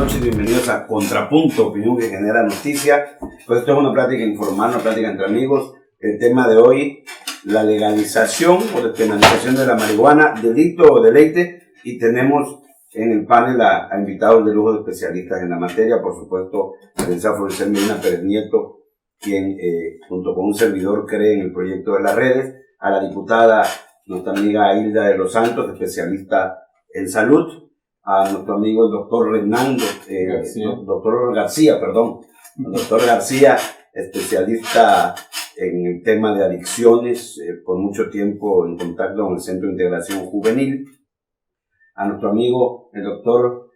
noches, bienvenidos a Contrapunto, opinión que genera noticia. Pues esto es una plática informal, una plática entre amigos. El tema de hoy, la legalización o despenalización de la marihuana, delito o deleite. Y tenemos en el panel a invitados de lujo de especialistas en la materia. Por supuesto, el licenciado Florencio Medina Pérez Nieto, quien junto con un servidor cree en el proyecto de las redes. A la diputada, nuestra amiga Hilda de los Santos, especialista en salud. A nuestro amigo el doctor doctor García, especialista en el tema de adicciones, por mucho tiempo en contacto con el Centro de Integración Juvenil. A nuestro amigo el doctor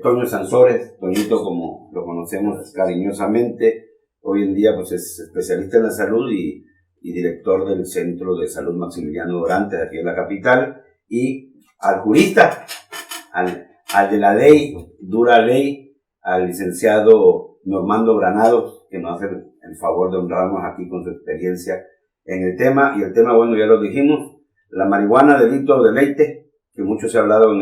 Toño Sansores, Toñito como lo conocemos cariñosamente, hoy en día pues es especialista en la salud y director del Centro de Salud Maximiliano Dorantes de aquí en la capital, y al jurista, al de la ley, dura ley, al licenciado Normando Granados, que nos hace el favor de honrarnos aquí con su experiencia en el tema. Y el tema, bueno, ya lo dijimos, la marihuana, delito o deleite, que mucho se ha hablado en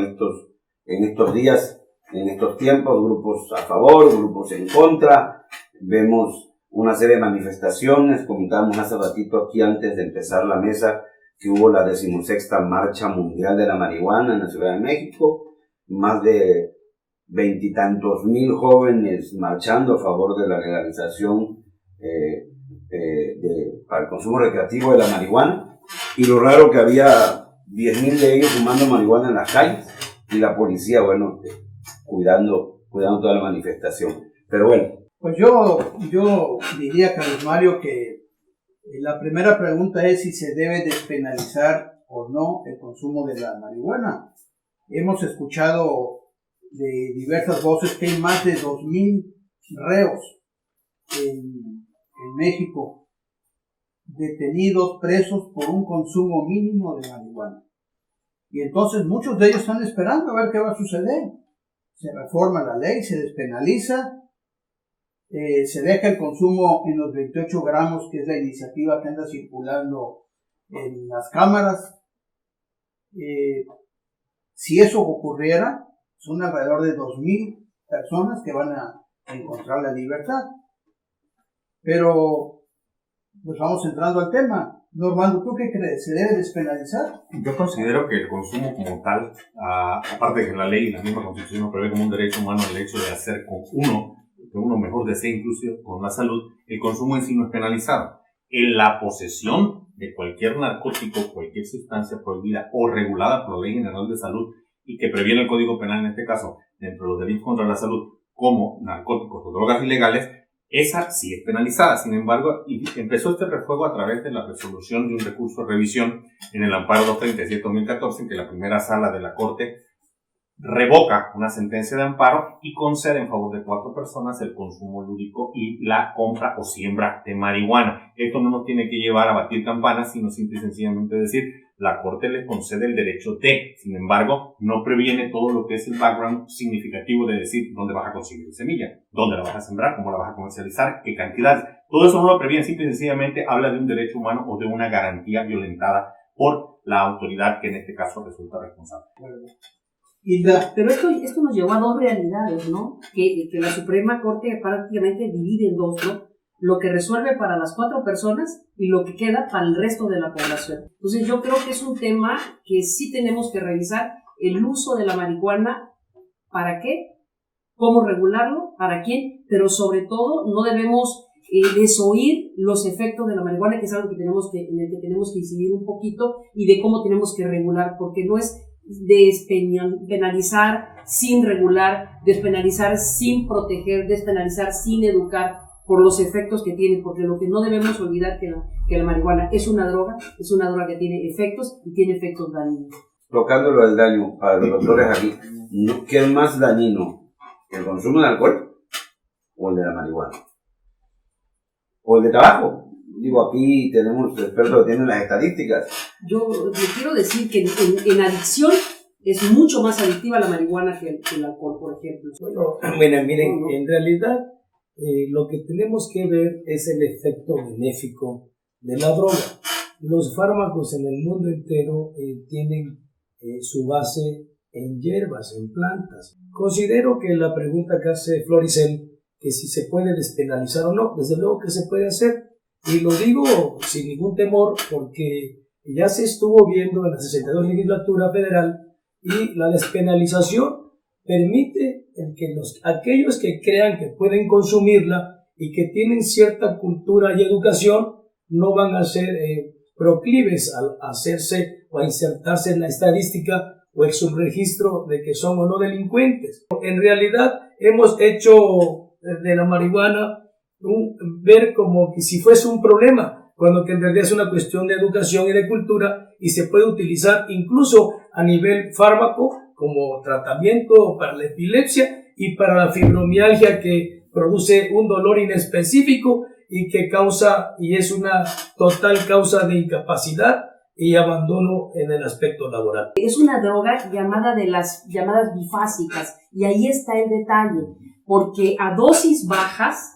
estos días, en estos tiempos, grupos a favor, grupos en contra. Vemos una serie de manifestaciones, comentábamos hace ratito aquí antes de empezar la mesa, que hubo la 16ª Marcha Mundial de la Marihuana en la Ciudad de México, más de 20 y tantos mil jóvenes marchando a favor de la legalización para el consumo recreativo de la marihuana, y lo raro que había 10.000 de ellos fumando marihuana en las calles, y la policía, bueno, cuidando toda la manifestación. Pero bueno. Pues yo diría, Carlos Mario, que la primera pregunta es si se debe despenalizar o no el consumo de la marihuana. Hemos escuchado de diversas voces que hay más de 2.000 reos en México detenidos, presos por un consumo mínimo de marihuana. Y entonces muchos de ellos están esperando a ver qué va a suceder. Se reforma la ley, se despenaliza, se deja el consumo en los 28 gramos, que es la iniciativa que anda circulando en las cámaras. Si eso ocurriera, son alrededor de 2.000 personas que van a encontrar la libertad. Pero, pues vamos entrando al tema. Normando, ¿tú qué crees? ¿Se debe despenalizar? Yo considero que el consumo como tal, aparte de que la ley y la misma Constitución prevé como un derecho humano el hecho de hacer con que uno mejor desee incluso con la salud, el consumo en sí no es penalizado. En la posesión de cualquier narcótico, cualquier sustancia prohibida o regulada por la Ley General de Salud y que previene el Código Penal en este caso, dentro de los delitos contra la salud, como narcóticos o drogas ilegales, esa sí es penalizada. Sin embargo, empezó este refuego a través de la resolución de un recurso de revisión en el amparo 237-2014, en que la primera sala de la Corte revoca una sentencia de amparo y concede en favor de 4 personas el consumo lúdico y la compra o siembra de marihuana. Esto no nos tiene que llevar a batir campanas, sino simple y sencillamente decir, la Corte les concede el derecho de, sin embargo, no previene todo lo que es el background significativo de decir dónde vas a conseguir semilla, dónde la vas a sembrar, cómo la vas a comercializar, qué cantidades. Todo eso no lo previene, simple y sencillamente habla de un derecho humano o de una garantía violentada por la autoridad que en este caso resulta responsable. Pero esto nos llevó a dos realidades, ¿no? Que la Suprema Corte prácticamente divide en dos, ¿no? Lo que resuelve para las 4 personas y lo que queda para el resto de la población. Entonces yo creo que es un tema que sí tenemos que revisar, el uso de la marihuana, ¿para qué? ¿Cómo regularlo? ¿Para quién? Pero sobre todo no debemos desoír los efectos de la marihuana, que es algo en el que tenemos que incidir un poquito, y de cómo tenemos que regular, porque no es despenalizar sin regular, despenalizar sin proteger, despenalizar sin educar por los efectos que tiene, porque lo que no debemos olvidar que la marihuana es una droga que tiene efectos y tiene efectos dañinos. Tocándolo al daño, para los doctores aquí, ¿qué es más dañino? ¿El consumo de alcohol o el de la marihuana? ¿O el de tabaco? Digo, aquí tenemos expertos que tienen las estadísticas. Yo quiero decir que en adicción es mucho más adictiva la marihuana que el alcohol, por ejemplo. Bueno, miren, en realidad lo que tenemos que ver es el efecto benéfico de la droga. Los fármacos en el mundo entero tienen su base en hierbas, en plantas. Considero que la pregunta que hace Floricel, que si se puede despenalizar o no, desde luego que se puede hacer. Y lo digo sin ningún temor porque ya se estuvo viendo en la 62 legislatura federal y la despenalización permite que aquellos que crean que pueden consumirla y que tienen cierta cultura y educación no van a ser proclives a hacerse o a insertarse en la estadística o el subregistro de que son o no delincuentes. En realidad hemos hecho de la marihuana ver como que si fuese un problema, cuando que en realidad es una cuestión de educación y de cultura y se puede utilizar incluso a nivel fármaco como tratamiento para la epilepsia y para la fibromialgia que produce un dolor inespecífico y que causa y es una total causa de incapacidad y abandono en el aspecto laboral. Es una droga llamada de las llamadas bifásicas y ahí está el detalle, porque a dosis bajas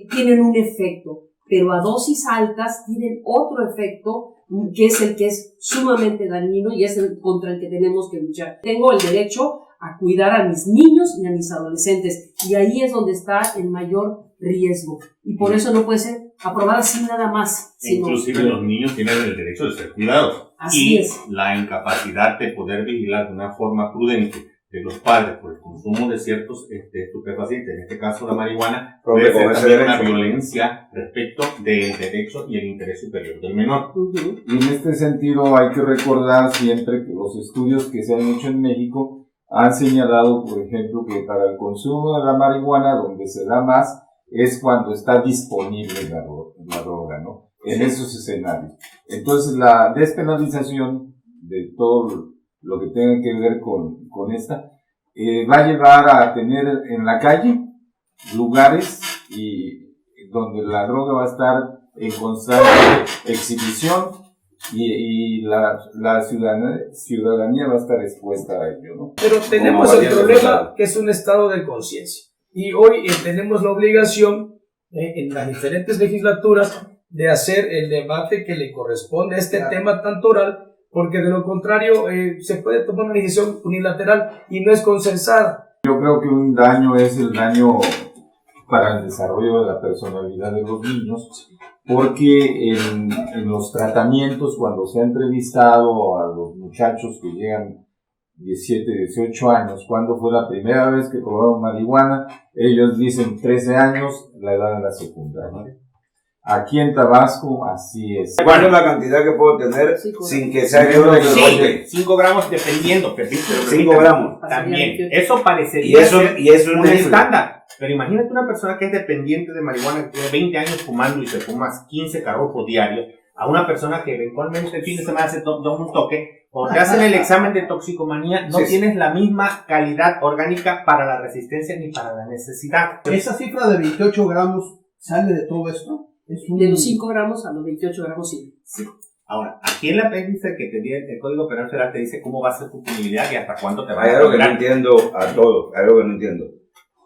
tienen un efecto, pero a dosis altas tienen otro efecto que es el que es sumamente dañino y es el contra el que tenemos que luchar. Tengo el derecho a cuidar a mis niños y a mis adolescentes y ahí es donde está el mayor riesgo y por eso no puede ser aprobada así nada más. Inclusive los niños tienen el derecho de ser cuidados. Así es. La incapacidad de poder vigilar de una forma prudente de los padres por el consumo de ciertos estupefacientes, en este caso la marihuana, puede ser también una violencia respecto del derecho y el interés superior del menor. Y en este sentido hay que recordar siempre que los estudios que se han hecho en México han señalado, por ejemplo, que para el consumo de la marihuana donde se da más es cuando está disponible la droga, ¿no? En esos escenarios. Entonces la despenalización de todo lo que tenga que ver con esta, va a llevar a tener en la calle lugares donde la droga va a estar en constante exhibición y la ciudadanía va a estar expuesta a ello, ¿no? Pero tenemos el problema que es un estado de conciencia y hoy tenemos la obligación en las diferentes legislaturas de hacer el debate que le corresponde a este tema tan oral, porque de lo contrario se puede tomar una decisión unilateral y no es consensada. Yo creo que un daño es el daño para el desarrollo de la personalidad de los niños, porque en los tratamientos, cuando se ha entrevistado a los muchachos que llegan 17, 18 años, ¿cuándo fue la primera vez que probaron marihuana? Ellos dicen 13 años, la edad de la secundaria. Aquí en Tabasco, así es. ¿Cuál es la cantidad que puedo tener sin que sea yo de 5 gramos dependiendo, Pepito. 5 gramos. También. Eso parecería y eso un estándar. Pero imagínate una persona que es dependiente de marihuana, que tiene 20 años fumando y se fuma 15 carojos diarios, a una persona que eventualmente el fin de semana se toma un toque. Cuando te hacen el examen de toxicomanía, no tienes la misma calidad orgánica para la resistencia ni para la necesidad. ¿Esa cifra de 28 gramos sale de todo esto? De los 5 gramos a los 28 gramos, sí. Ahora, aquí en la apéndice que te dice el Código Penal Federal te dice cómo va a ser tu punibilidad y hasta cuánto te va a Hay algo que no entiendo a todos, hay algo que no entiendo.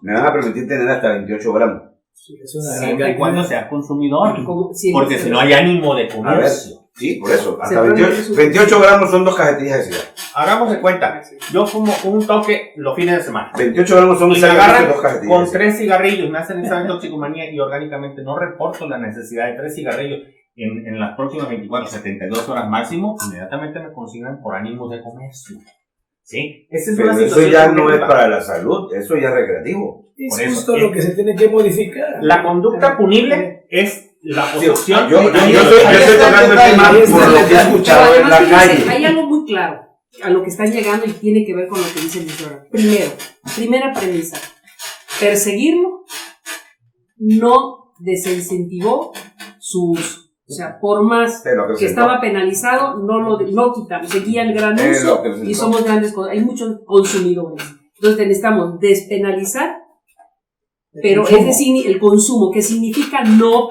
Me van a permitir tener hasta 28 gramos. Sí, es una siempre y cuando seas consumidor, Sí, porque si no hay ánimo de comercio. Sí, por eso. Hasta 28 gramos son 2 cajetillas de cigarro. Hagamos de cuenta, yo fumo un toque los fines de semana. 28 gramos son 2 cajetillas. Con 3 cigarrillos, me hacen examen de toxicomanía y orgánicamente no reporto la necesidad de 3 cigarrillos en las próximas 24, 72 horas máximo, inmediatamente me consignan por ánimos de comercio. ¿Sí? Esa es pero una eso ya no es para la salud, eso ya es recreativo. Es justo lo que se tiene que modificar. La conducta punible es la posesión. Yo estoy tocando el tema por lo que he escuchado en la calle. Hay algo muy claro a lo que están llegando y tiene que ver con lo que dice el doctor. Primera premisa, perseguirlo no desincentivó su uso. O sea, por más que estaba penalizado, no quitamos, seguía el gran uso y somos grandes, hay muchos consumidores. Entonces necesitamos despenalizar, pero es decir, el consumo, que significa no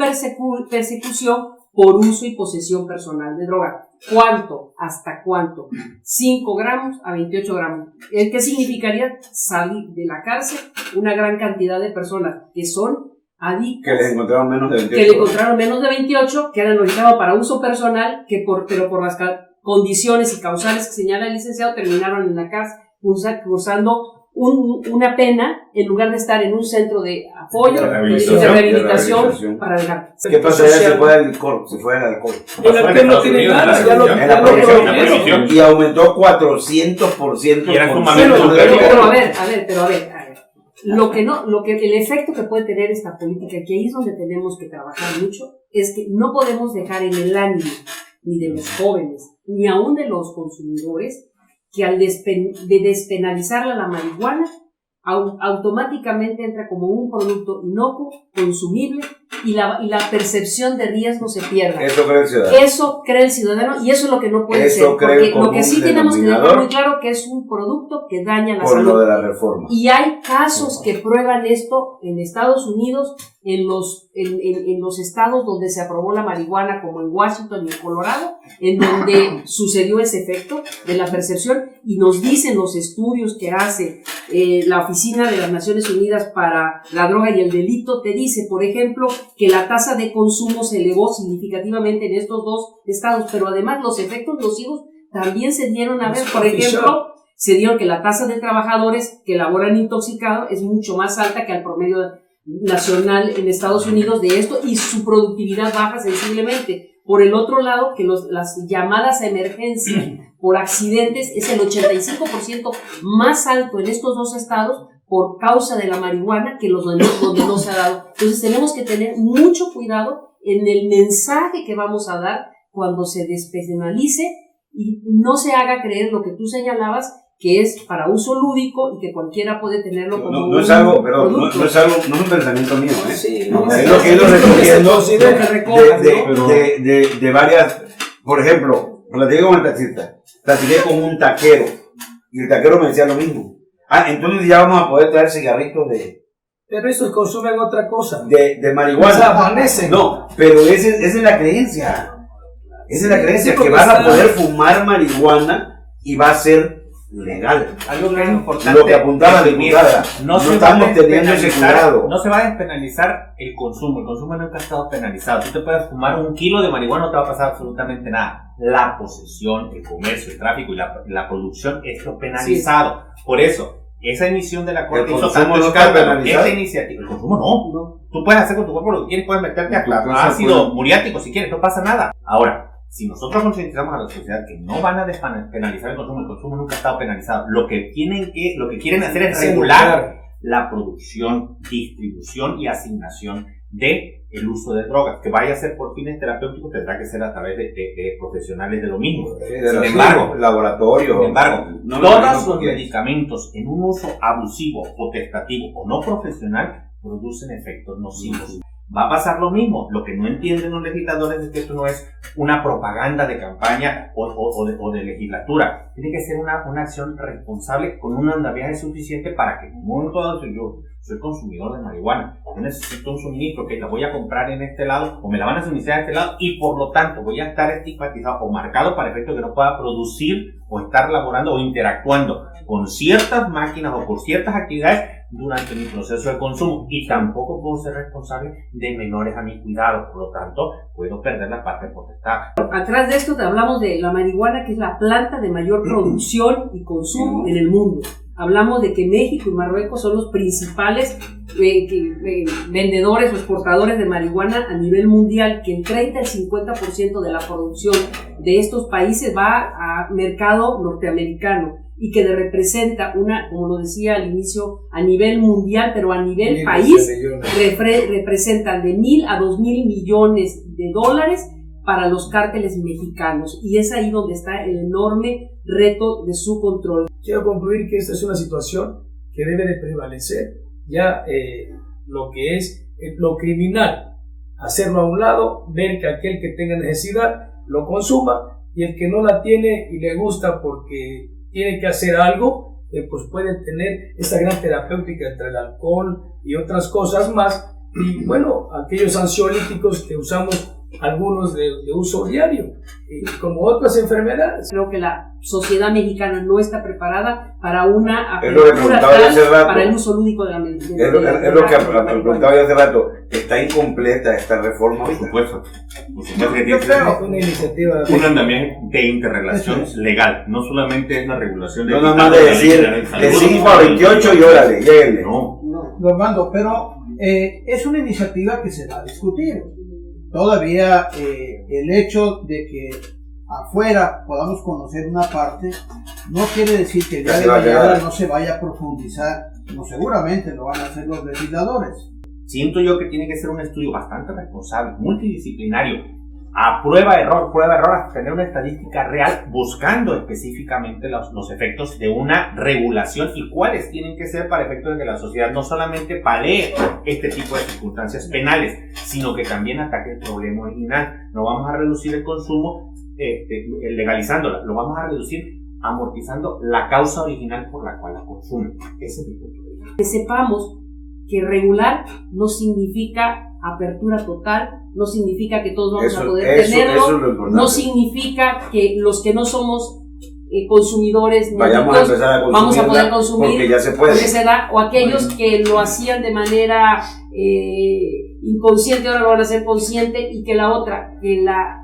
persecución por uso y posesión personal de droga. ¿Cuánto? ¿Hasta cuánto? 5 gramos a 28 gramos. ¿Qué significaría salir de la cárcel una gran cantidad de personas que son adictas? Que les encontraron menos de 28. Que le encontraron menos de 28, que eran orientados para uso personal, pero por las condiciones y causales que señala el licenciado, terminaron en la cárcel cursando una pena en lugar de estar en un centro de apoyo, de rehabilitación para dejar. ¿Qué pasaría si fuera el alcohol? El alcohol no tiene nada, ya lo prohibieron. Y aumentó 400%. Y era pero a ver. El efecto que puede tener esta política, que ahí es donde tenemos que trabajar mucho, es que no podemos dejar en el ánimo ni de los jóvenes, ni aún de los consumidores, que al despenalizar la marihuana, automáticamente entra como un producto inocuo, consumible, y la percepción de riesgo se pierde. Eso cree el ciudadano. Eso cree el ciudadano, y eso es lo que no puede ser. Porque lo que sí tenemos que dejar muy claro que es un producto que daña la salud. Por lo de la reforma. Y hay casos que prueban esto en Estados Unidos, en los estados donde se aprobó la marihuana, como en Washington y en Colorado, en donde sucedió ese efecto de la percepción, y nos dicen los estudios que hace la Oficina de las Naciones Unidas para la Droga y el Delito, te dice, por ejemplo, que la tasa de consumo se elevó significativamente en estos dos estados, pero además los efectos nocivos también se dieron a ver. Por ejemplo, se dieron que la tasa de trabajadores que laboran intoxicados es mucho más alta que al promedio nacional en Estados Unidos de esto, y su productividad baja sensiblemente. Por el otro lado, que las llamadas a emergencia por accidentes es el 85% más alto en estos dos estados por causa de la marihuana que los donde no se ha dado. Entonces tenemos que tener mucho cuidado en el mensaje que vamos a dar cuando se despenalice y no se haga creer lo que tú señalabas, que es para uso lúdico y que cualquiera puede tenerlo como no es algo, pero no es un pensamiento mío, ¿eh? Sí, no, es lo que he ido recogiendo de varias. Por ejemplo, platiqué con el taxista, platiqué con un taquero y el taquero me decía lo mismo. Entonces ya vamos a poder traer cigarritos pero eso consumen otra cosa. De marihuana. No, pero esa es la creencia. Esa es la creencia, que vas a poder fumar marihuana y va a ser legal. Algo que es importante. Lo que apuntaba la diputada. No estamos teniendo ese cuidado. No se va a despenalizar el consumo. El consumo nunca ha estado penalizado. Tú te puedes fumar 1 kilo de marihuana, no te va a pasar absolutamente nada. La posesión, el comercio, el tráfico y la producción es lo penalizado. Por eso, esa emisión de la Corte hizo tanto escándalo. Esta iniciativa, el consumo no. Tú puedes hacer con tu cuerpo lo que quieres, puedes meterte a ácido muriático si quieres, no pasa nada. Ahora, si nosotros concientizamos a la sociedad que no van a despenalizar el consumo nunca ha estado penalizado. Lo que quieren hacer es regular la producción, distribución y asignación de el uso de drogas. Que vaya a ser por fines terapéuticos tendrá que ser a través de profesionales de lo mismo. Sin embargo, todos los medicamentos en un uso abusivo, potestativo o no profesional producen efectos nocivos. Va a pasar lo mismo. Lo que no entienden los legisladores es que esto no es una propaganda de campaña o de legislatura. Tiene que ser una acción responsable con un andamiaje suficiente para que en un momento dado, si yo soy consumidor de marihuana, yo necesito un suministro que la voy a comprar en este lado o me la van a suministrar en este lado y por lo tanto voy a estar estigmatizado o marcado para efecto que no pueda producir o estar laborando o interactuando con ciertas máquinas o con ciertas actividades durante mi proceso de consumo, y tampoco puedo ser responsable de menores a mi cuidado, por lo tanto puedo perder la parte potestad. Atrás de esto te hablamos de la marihuana, que es la planta de mayor producción y consumo en el mundo. Hablamos de que México y Marruecos son los principales vendedores o exportadores de marihuana a nivel mundial, que el 30 al 50% de la producción de estos países va a mercado norteamericano, y que representa como lo decía al inicio, a nivel mundial, pero a nivel país, representan de 1,000 a 2,000 millones de dólares para los cárteles mexicanos, y es ahí donde está el enorme reto de su control. Quiero concluir que esta es una situación que debe de prevalecer ya lo que es lo criminal, hacerlo a un lado, ver que aquel que tenga necesidad lo consuma, y el que no la tiene y le gusta porque tiene que hacer algo, pues puede tener esta gran terapéutica entre el alcohol y otras cosas más. Y bueno, aquellos ansiolíticos que usamos algunos de uso diario, como otras enfermedades. Creo que la sociedad mexicana no está preparada para una Es lo que preguntaba yo hace rato. para el uso lúdico de la medicina. Es lo que preguntaba yo hace rato. Está incompleta esta reforma. Por supuesto. Por supuesto que Yo tiene que creo- ser Una iniciativa un andamiaje de interrelación Eso es. legal. No solamente es la regulación de... No nada más de decir de 5 a 28 y órale, lléguenle. No. Normando, pero es una iniciativa que se va a discutir. Todavía el hecho de que afuera podamos conocer una parte no quiere decir que ya Ya de se va a mañana llegar. no se vaya a profundizar. No, seguramente lo van a hacer los legisladores. Siento yo que tiene que ser un estudio bastante responsable, multidisciplinario, a prueba-error, hasta tener una estadística real, buscando específicamente los efectos de una regulación y cuáles tienen que ser para efectos de que la sociedad no solamente palee este tipo de circunstancias penales, sino que también ataque el problema original. No vamos a reducir el consumo legalizándola, lo vamos a reducir amortizando la causa original por la cual la consumen. Ese es mi punto de vista. Que sepamos que regular no significa apertura total, no significa que todos vamos a poder tenerlo, eso es lo importante. no significa que los que no somos consumidores Vayamos a médicos empezar a consumir, vamos a poder consumir porque ya se con puede. esa edad, o aquellos que lo hacían de manera inconsciente ahora lo van a hacer consciente, y que la otra, que la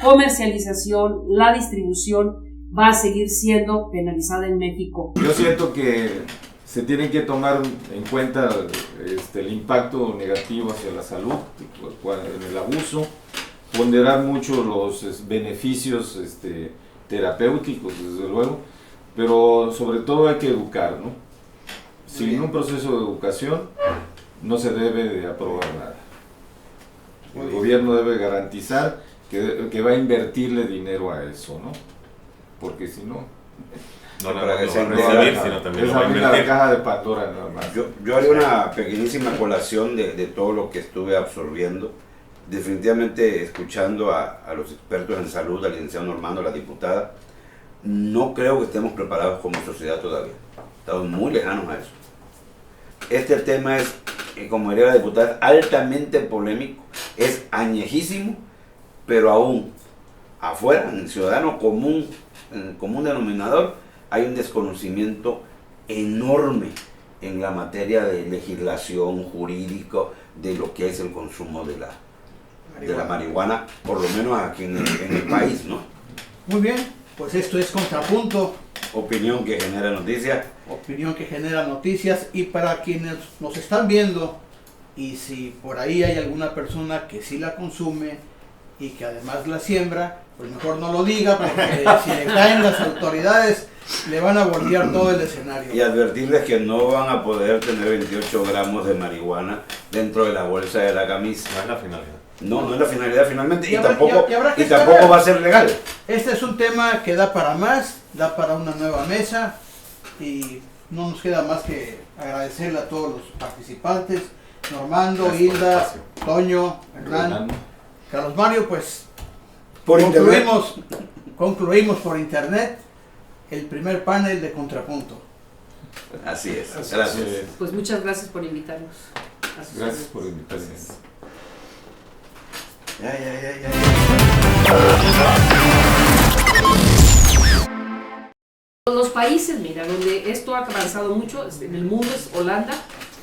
comercialización, la distribución va a seguir siendo penalizada en México. Yo siento que se tiene que tomar en cuenta el impacto negativo hacia la salud en el abuso, ponderar mucho los beneficios terapéuticos, desde luego, pero sobre todo hay que educar, ¿no? Sin un proceso de educación no se debe de aprobar nada. El gobierno debe garantizar que va a invertirle dinero a eso, ¿no? Porque si no, No Para nada que más se lo va a recibir, entienda, sino también es lo va a abrir la invertir. caja de Pandora nada más. Yo haría una pequeñísima colación de todo lo que estuve absorbiendo. Definitivamente, escuchando a los expertos en salud, al licenciado Normando, a la diputada, no creo que estemos preparados como sociedad todavía. Estamos muy lejanos a eso. Este tema es, como diría la diputada, altamente polémico, es añejísimo, pero aún afuera, en el ciudadano común, en el común denominador, hay un desconocimiento enorme en la materia de legislación jurídico de lo que es el consumo de la marihuana, por lo menos aquí en el país, ¿no? Muy bien, pues esto es Contrapunto, Opinión que genera noticia. opinión que genera noticias, y para quienes nos están viendo, y si por ahí hay alguna persona que sí la consume y que además la siembra, pues mejor no lo diga, porque si le caen las autoridades le van a voltear todo el escenario. Y advertirles que no van a poder tener 28 gramos de marihuana dentro de la bolsa de la camisa. No es la finalidad. No es la finalidad finalmente, y habrá- tampoco, y habrá que y tampoco esperar. va a ser legal. Este es un tema que da para más, da para una nueva mesa, y no nos queda más que agradecerle a todos los participantes, Normando, Gracias por el Hilda, espacio. Toño, Hernán, Fernando. Carlos Mario. Pues Por internet. concluimos por internet el primer panel de Contrapunto. Así es. Así Gracias. es. Pues muchas gracias por invitarnos. a sus Gracias por invitarme. Ya. Los países, mira, donde esto ha avanzado mucho en el mundo es Holanda,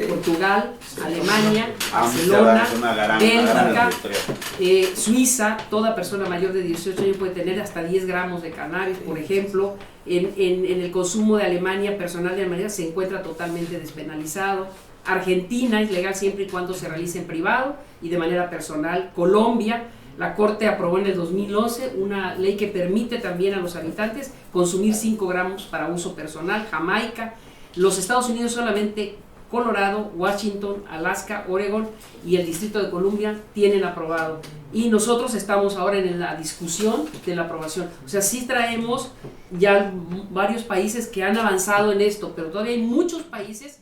Portugal, Alemania, Barcelona, Es una gran Bélgica, industria. Suiza. Toda persona mayor de 18 años puede tener hasta 10 gramos de cannabis, por ejemplo. En el consumo de Alemania, personal de Alemania se encuentra totalmente despenalizado. Argentina es legal siempre y cuando se realice en privado y de manera personal. Colombia, la Corte aprobó en el 2011 una ley que permite también a los habitantes consumir 5 gramos para uso personal. Jamaica, los Estados Unidos solamente Colorado, Washington, Alaska, Oregon y el Distrito de Columbia tienen aprobado. Y nosotros estamos ahora en la discusión de la aprobación. O sea, sí traemos ya varios países que han avanzado en esto, pero todavía hay muchos países